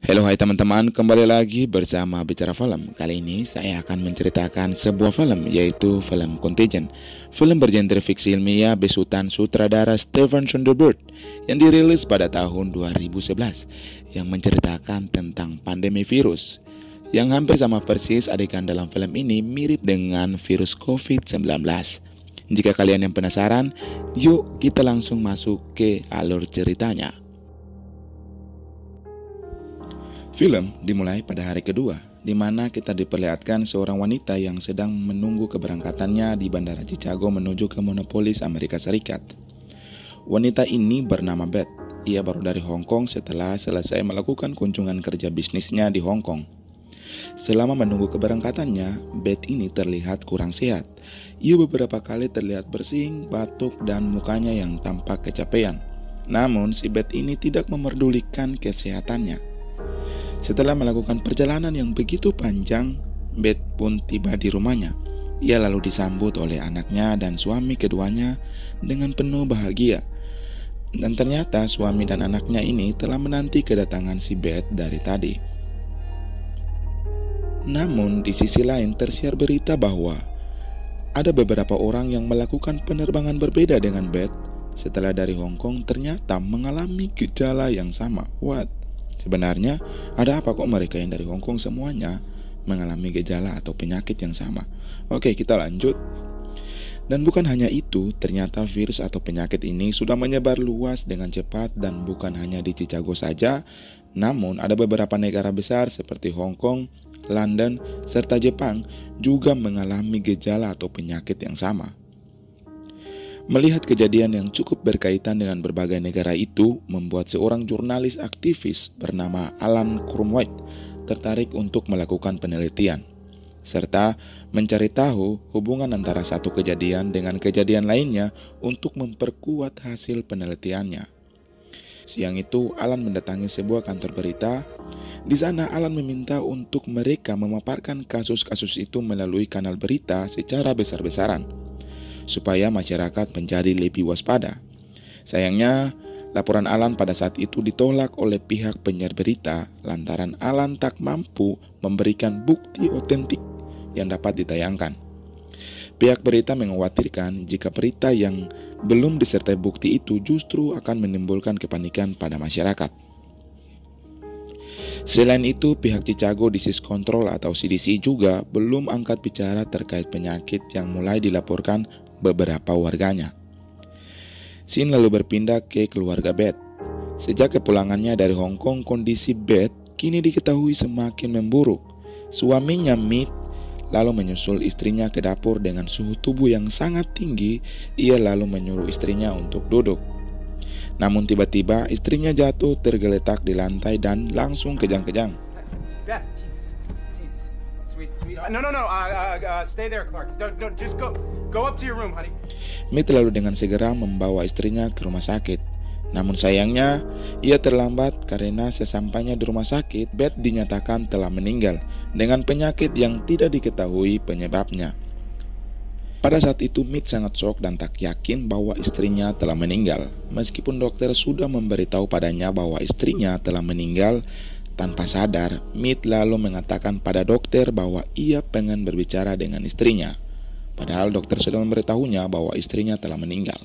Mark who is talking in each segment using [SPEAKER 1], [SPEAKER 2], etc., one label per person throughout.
[SPEAKER 1] Halo hai teman-teman, kembali lagi bersama Bicara Film. Kali ini saya akan menceritakan sebuah film, yaitu film Contagion. Film bergenre fiksi ilmiah besutan sutradara Steven Soderbergh yang dirilis pada tahun 2011, yang menceritakan tentang pandemi virus yang hampir sama persis. Adegan dalam film ini mirip dengan virus COVID-19. Jika kalian yang penasaran, yuk kita langsung masuk ke alur ceritanya. Film dimulai pada hari kedua, di mana kita diperlihatkan seorang wanita yang sedang menunggu keberangkatannya di Bandara Chicago menuju ke Minneapolis, Amerika Serikat. Wanita ini bernama Beth. Ia baru dari Hong Kong setelah selesai melakukan kunjungan kerja bisnisnya di Hong Kong. Selama menunggu keberangkatannya, Beth ini terlihat kurang sehat. Ia beberapa kali terlihat bersin, batuk, dan mukanya yang tampak kecapean. Namun, si Beth ini tidak memerdulikan kesehatannya. Setelah melakukan perjalanan yang begitu panjang, Beth pun tiba di rumahnya. Ia lalu disambut oleh anaknya dan suami keduanya dengan penuh bahagia. Dan ternyata suami dan anaknya ini telah menanti kedatangan si Beth dari tadi. Namun di sisi lain tersiar berita bahwa ada beberapa orang yang melakukan penerbangan berbeda dengan Beth setelah dari Hong Kong ternyata mengalami gejala yang sama. Sebenarnya, ada apa kok mereka yang dari Hong Kong semuanya mengalami gejala atau penyakit yang sama? Oke, kita lanjut. Dan bukan hanya itu, ternyata virus atau penyakit ini sudah menyebar luas dengan cepat dan bukan hanya di Chicago saja, namun ada beberapa negara besar seperti Hong Kong, London, serta Jepang juga mengalami gejala atau penyakit yang sama. Melihat kejadian yang cukup berkaitan dengan berbagai negara itu membuat seorang jurnalis aktivis bernama Alan Cromwell tertarik untuk melakukan penelitian, serta mencari tahu hubungan antara satu kejadian dengan kejadian lainnya untuk memperkuat hasil penelitiannya. Siang itu, Alan mendatangi sebuah kantor berita. Di sana, Alan meminta untuk mereka memaparkan kasus-kasus itu melalui kanal berita secara besar-besaran, supaya masyarakat menjadi lebih waspada. Sayangnya, laporan Alan pada saat itu ditolak oleh pihak penyiar berita lantaran Alan tak mampu memberikan bukti otentik yang dapat ditayangkan. Pihak berita mengkhawatirkan jika berita yang belum disertai bukti itu justru akan menimbulkan kepanikan pada masyarakat. Selain itu, pihak Chicago Disease Control atau CDC juga belum angkat bicara terkait penyakit yang mulai dilaporkan beberapa warganya. Scene lalu berpindah ke keluarga Beth. Sejak kepulangannya dari Hong Kong, kondisi Beth kini diketahui semakin memburuk. Suaminya Mitt lalu menyusul istrinya ke dapur dengan suhu tubuh yang sangat tinggi. Ia lalu menyuruh istrinya untuk duduk. Namun tiba-tiba istrinya jatuh tergeletak di lantai dan langsung kejang-kejang.
[SPEAKER 2] Beth, Jesus. Sweet. No. Stay there, Clark. Don't just go up to your room, honey.
[SPEAKER 1] Mitt lalu dengan segera membawa istrinya ke rumah sakit. Namun sayangnya, ia terlambat karena sesampainya di rumah sakit, Beth dinyatakan telah meninggal dengan penyakit yang tidak diketahui penyebabnya. Pada saat itu, Mitt sangat shock dan tak yakin bahwa istrinya telah meninggal. Meskipun dokter sudah memberitahu padanya bahwa istrinya telah meninggal, tanpa sadar, Mitt lalu mengatakan pada dokter bahwa ia pengen berbicara dengan istrinya. Padahal dokter sudah memberitahunya bahwa istrinya telah meninggal.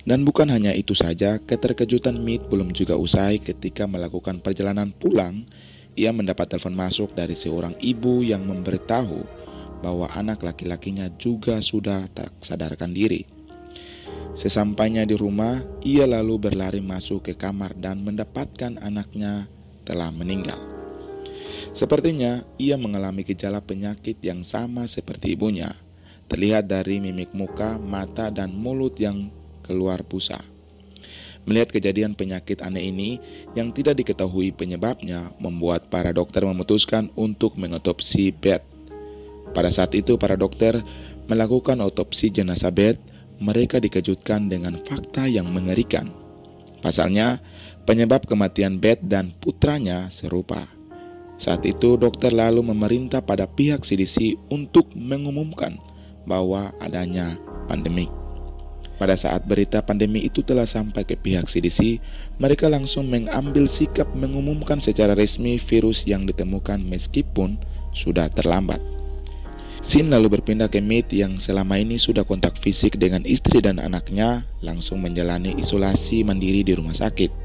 [SPEAKER 1] Dan bukan hanya itu saja, keterkejutan Mitt belum juga usai. Ketika melakukan perjalanan pulang, ia mendapat telepon masuk dari seorang ibu yang memberitahu bahwa anak laki-lakinya juga sudah tak sadarkan diri. Sesampainya di rumah, ia lalu berlari masuk ke kamar dan mendapatkan anaknya telah meninggal. Sepertinya ia mengalami gejala penyakit yang sama seperti ibunya. Terlihat dari mimik muka, mata, dan mulut yang keluar busa. Melihat kejadian penyakit aneh ini yang tidak diketahui penyebabnya, membuat para dokter memutuskan untuk mengotopsi Beth. Pada saat itu para dokter melakukan otopsi jenazah Beth. Mereka dikejutkan dengan fakta yang mengerikan. Pasalnya, penyebab kematian Beth dan putranya serupa. Saat itu dokter lalu memerintah pada pihak CDC untuk mengumumkan bahwa adanya pandemik. Pada saat berita pandemi itu telah sampai ke pihak CDC, mereka langsung mengambil sikap mengumumkan secara resmi virus yang ditemukan meskipun sudah terlambat. Sin lalu berpindah ke Mead yang selama ini sudah kontak fisik dengan istri dan anaknya, langsung menjalani isolasi mandiri di rumah sakit.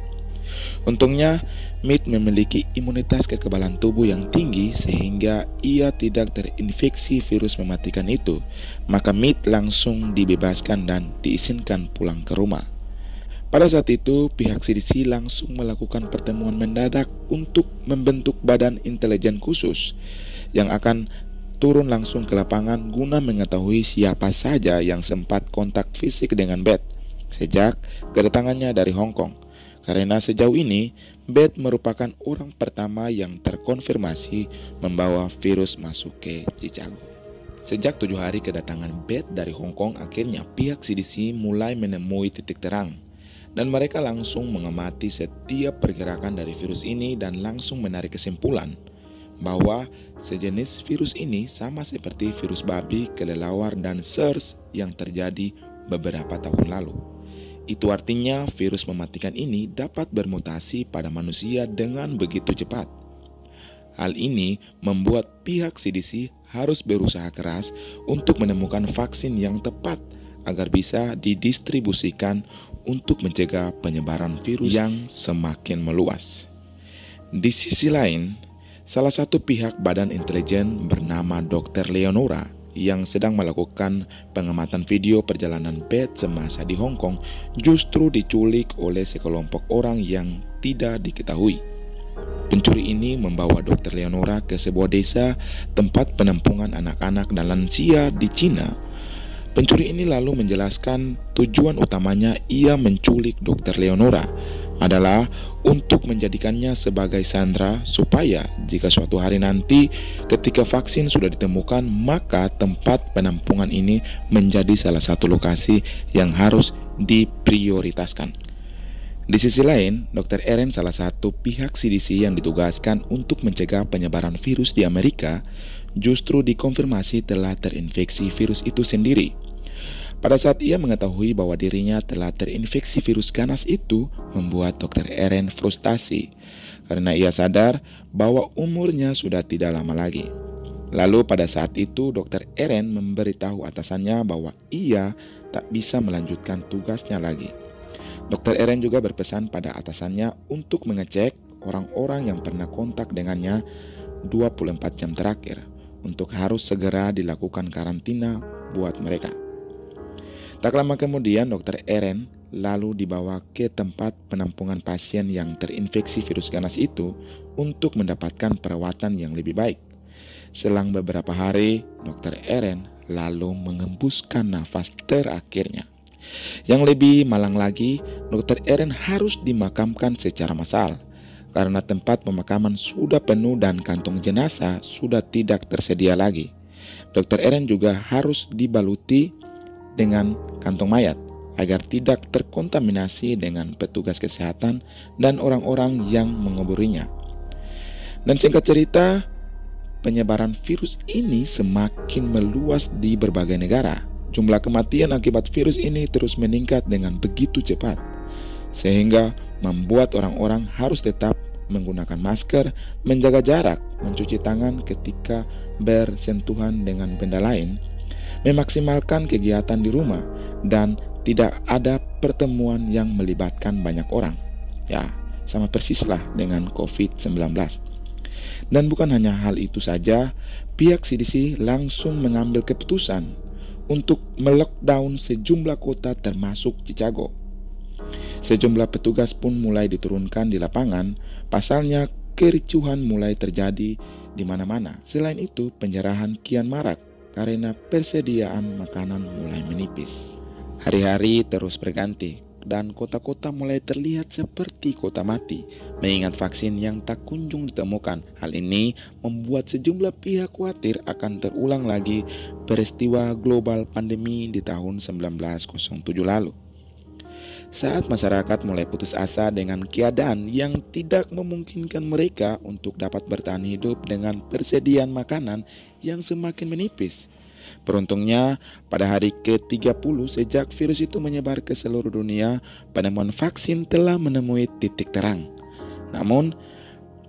[SPEAKER 1] Untungnya, Mead memiliki imunitas kekebalan tubuh yang tinggi sehingga ia tidak terinfeksi virus mematikan itu. Maka Mead langsung dibebaskan dan diizinkan pulang ke rumah. Pada saat itu, pihak CDC langsung melakukan pertemuan mendadak untuk membentuk badan intelijen khusus yang akan turun langsung ke lapangan guna mengetahui siapa saja yang sempat kontak fisik dengan Beth sejak kedatangannya dari Hong Kong. Karena sejauh ini, Beth merupakan orang pertama yang terkonfirmasi membawa virus masuk ke Chicago. Sejak 7 hari kedatangan Beth dari Hong Kong, akhirnya pihak CDC mulai menemui titik terang. Dan mereka langsung mengamati setiap pergerakan dari virus ini dan langsung menarik kesimpulan bahwa sejenis virus ini sama seperti virus babi, kelelawar, dan SARS yang terjadi beberapa tahun lalu. Itu artinya virus mematikan ini dapat bermutasi pada manusia dengan begitu cepat. Hal ini membuat pihak CDC harus berusaha keras untuk menemukan vaksin yang tepat agar bisa didistribusikan untuk mencegah penyebaran virus yang semakin meluas. Di sisi lain, salah satu pihak badan intelijen bernama Dr. Leonora yang sedang melakukan pengamatan video perjalanan Beth semasa di Hong Kong justru diculik oleh sekelompok orang yang tidak diketahui. Pencuri ini membawa Dr. Leonora ke sebuah desa tempat penampungan anak-anak dan lansia di Cina. Pencuri ini lalu menjelaskan tujuan utamanya ia menculik Dr. Leonora adalah untuk menjadikannya sebagai sandera supaya jika suatu hari nanti ketika vaksin sudah ditemukan, maka tempat penampungan ini menjadi salah satu lokasi yang harus diprioritaskan. Di sisi lain, Dr. Eren, salah satu pihak CDC yang ditugaskan untuk mencegah penyebaran virus di Amerika, justru dikonfirmasi telah terinfeksi virus itu sendiri. Pada saat ia mengetahui bahwa dirinya telah terinfeksi virus ganas itu, membuat Dr. Eren frustasi karena ia sadar bahwa umurnya sudah tidak lama lagi. Lalu pada saat itu Dr. Eren memberitahu atasannya bahwa ia tak bisa melanjutkan tugasnya lagi. Dr. Eren juga berpesan pada atasannya untuk mengecek orang-orang yang pernah kontak dengannya 24 jam terakhir untuk harus segera dilakukan karantina buat mereka. Tak lama kemudian, Dr. Eren lalu dibawa ke tempat penampungan pasien yang terinfeksi virus ganas itu untuk mendapatkan perawatan yang lebih baik. Selang beberapa hari, Dr. Eren lalu mengembuskan nafas terakhirnya. Yang lebih malang lagi, Dr. Eren harus dimakamkan secara massal karena tempat pemakaman sudah penuh dan kantong jenazah sudah tidak tersedia lagi. Dr. Eren juga harus dibaluti dengan kantong mayat agar tidak terkontaminasi dengan petugas kesehatan dan orang-orang yang menguburinya. Dan singkat cerita, penyebaran virus ini semakin meluas di berbagai negara. Jumlah kematian akibat virus ini terus meningkat dengan begitu cepat, sehingga membuat orang-orang harus tetap menggunakan masker, menjaga jarak, mencuci tangan ketika bersentuhan dengan benda lain, memaksimalkan kegiatan di rumah, dan tidak ada pertemuan yang melibatkan banyak orang. Ya, sama persislah dengan COVID-19. Dan bukan hanya hal itu saja, pihak CDC langsung mengambil keputusan untuk melockdown sejumlah kota termasuk Chicago. Sejumlah petugas pun mulai diturunkan di lapangan, pasalnya kericuhan mulai terjadi di mana-mana. Selain itu, penjarahan kian marak karena persediaan makanan mulai menipis. Hari-hari terus berganti dan kota-kota mulai terlihat seperti kota mati, mengingat vaksin yang tak kunjung ditemukan. Hal ini membuat sejumlah pihak khawatir akan terulang lagi peristiwa global pandemi di tahun 1907 lalu. Saat masyarakat mulai putus asa dengan keadaan yang tidak memungkinkan mereka untuk dapat bertahan hidup dengan persediaan makanan yang semakin menipis, Beruntungnya, pada hari ke-30 sejak virus itu menyebar ke seluruh dunia, penemuan vaksin telah menemui titik terang. Namun,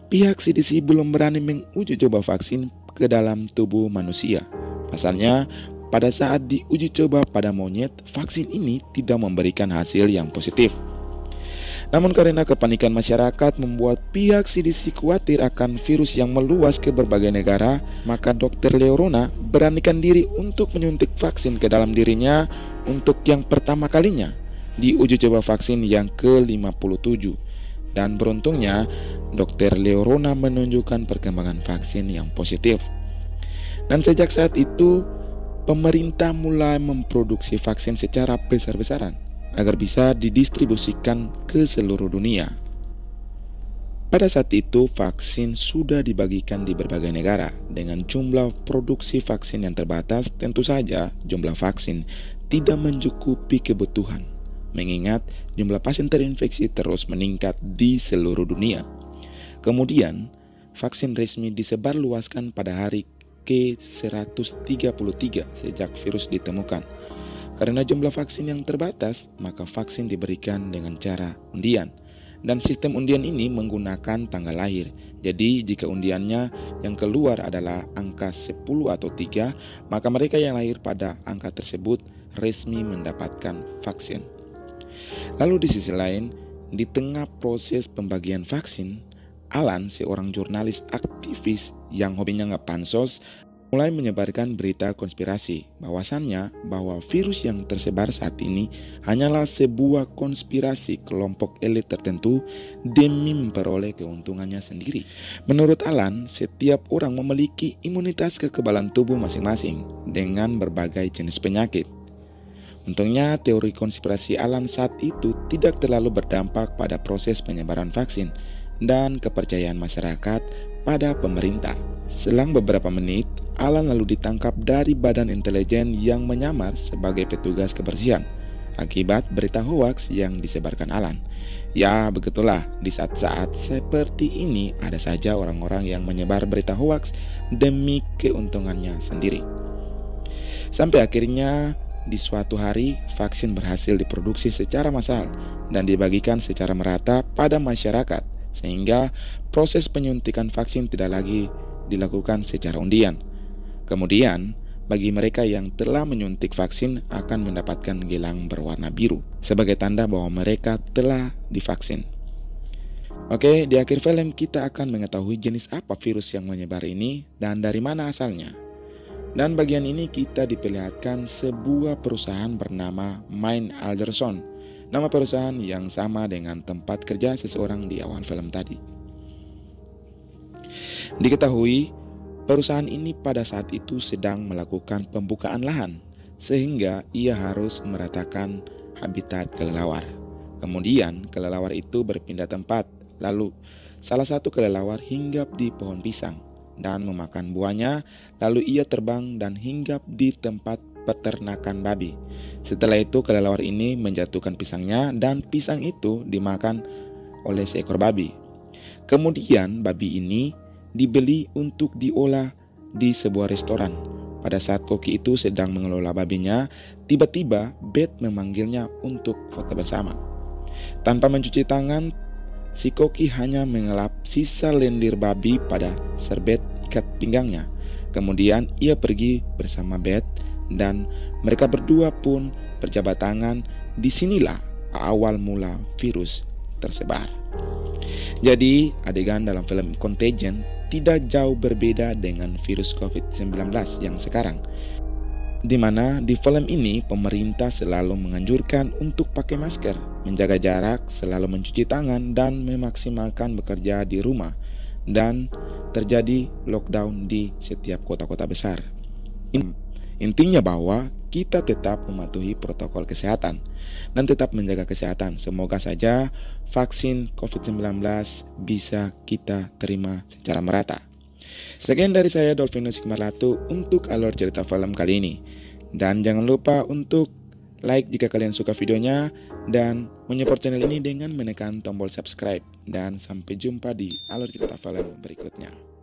[SPEAKER 1] pihak CDC belum berani menguji coba vaksin ke dalam tubuh manusia. Pasalnya, pada saat diuji coba pada monyet, vaksin ini tidak memberikan hasil yang positif. Namun karena kepanikan masyarakat membuat pihak CDC khawatir akan virus yang meluas ke berbagai negara, maka Dr. Leorona beranikan diri untuk menyuntik vaksin ke dalam dirinya untuk yang pertama kalinya di uji coba vaksin yang ke-57. Dan beruntungnya, Dr. Leorona menunjukkan perkembangan vaksin yang positif. Dan sejak saat itu, pemerintah mulai memproduksi vaksin secara besar-besaran agar bisa didistribusikan ke seluruh dunia. Pada saat itu, vaksin sudah dibagikan di berbagai negara. Dengan jumlah produksi vaksin yang terbatas, tentu saja jumlah vaksin tidak mencukupi kebutuhan, mengingat jumlah pasien terinfeksi terus meningkat di seluruh dunia. Kemudian, vaksin resmi disebarluaskan pada hari ke-133 sejak virus ditemukan. Karena jumlah vaksin yang terbatas, maka vaksin diberikan dengan cara undian. Dan sistem undian ini menggunakan tanggal lahir. Jadi jika undiannya yang keluar adalah angka 10 atau 3, maka mereka yang lahir pada angka tersebut resmi mendapatkan vaksin. Lalu di sisi lain, di tengah proses pembagian vaksin, Alan, seorang jurnalis aktivis yang hobinya ngepansos, mulai menyebarkan berita konspirasi bahwasannya bahwa virus yang tersebar saat ini hanyalah sebuah konspirasi kelompok elit tertentu demi memperoleh keuntungannya sendiri. Menurut Alan, setiap orang memiliki imunitas kekebalan tubuh masing-masing dengan berbagai jenis penyakit. Untungnya, teori konspirasi Alan saat itu tidak terlalu berdampak pada proses penyebaran vaksin dan kepercayaan masyarakat pada pemerintah. Selang beberapa menit, Alan lalu ditangkap dari badan intelijen yang menyamar sebagai petugas kebersihan akibat berita hoaks yang disebarkan Alan. Ya, begitulah, di saat-saat seperti ini ada saja orang-orang yang menyebar berita hoaks demi keuntungannya sendiri. Sampai akhirnya di suatu hari, vaksin berhasil diproduksi secara massal dan dibagikan secara merata pada masyarakat, sehingga proses penyuntikan vaksin tidak lagi dilakukan secara undian. Kemudian, bagi mereka yang telah menyuntik vaksin akan mendapatkan gelang berwarna biru sebagai tanda bahwa mereka telah divaksin. Oke, di akhir film kita akan mengetahui jenis apa virus yang menyebar ini dan dari mana asalnya. Dan bagian ini kita diperlihatkan sebuah perusahaan bernama Main Alderson, nama perusahaan yang sama dengan tempat kerja seseorang di awal film tadi. Diketahui, perusahaan ini pada saat itu sedang melakukan pembukaan lahan, sehingga ia harus meratakan habitat kelelawar. Kemudian, kelelawar itu berpindah tempat, lalu salah satu kelelawar hinggap di pohon pisang dan memakan buahnya, lalu ia terbang dan hinggap di tempat peternakan babi. Setelah itu, kelelawar ini menjatuhkan pisangnya dan pisang itu dimakan oleh seekor babi. Kemudian, babi ini dibeli untuk diolah di sebuah restoran. Pada saat koki itu sedang mengelola babinya, tiba-tiba Beth memanggilnya untuk foto bersama. Tanpa mencuci tangan, si koki hanya mengelap sisa lendir babi pada serbet ikat pinggangnya. Kemudian ia pergi bersama Beth dan mereka berdua pun berjabat tangan. Disinilah awal mula virus tersebar. Jadi, adegan dalam film Contagion tidak jauh berbeda dengan virus COVID-19 yang sekarang, di mana di film ini pemerintah selalu menganjurkan untuk pakai masker, menjaga jarak, selalu mencuci tangan, dan memaksimalkan bekerja di rumah, dan terjadi lockdown di setiap kota-kota besar. Intinya bahwa kita tetap mematuhi protokol kesehatan dan tetap menjaga kesehatan. Semoga saja vaksin COVID-19 bisa kita terima secara merata. Sekian dari saya, Dolfinus Hikmarlatu, untuk alur cerita film kali ini. Dan jangan lupa untuk like jika kalian suka videonya dan menyupport channel ini dengan menekan tombol subscribe. Dan sampai jumpa di alur cerita film berikutnya.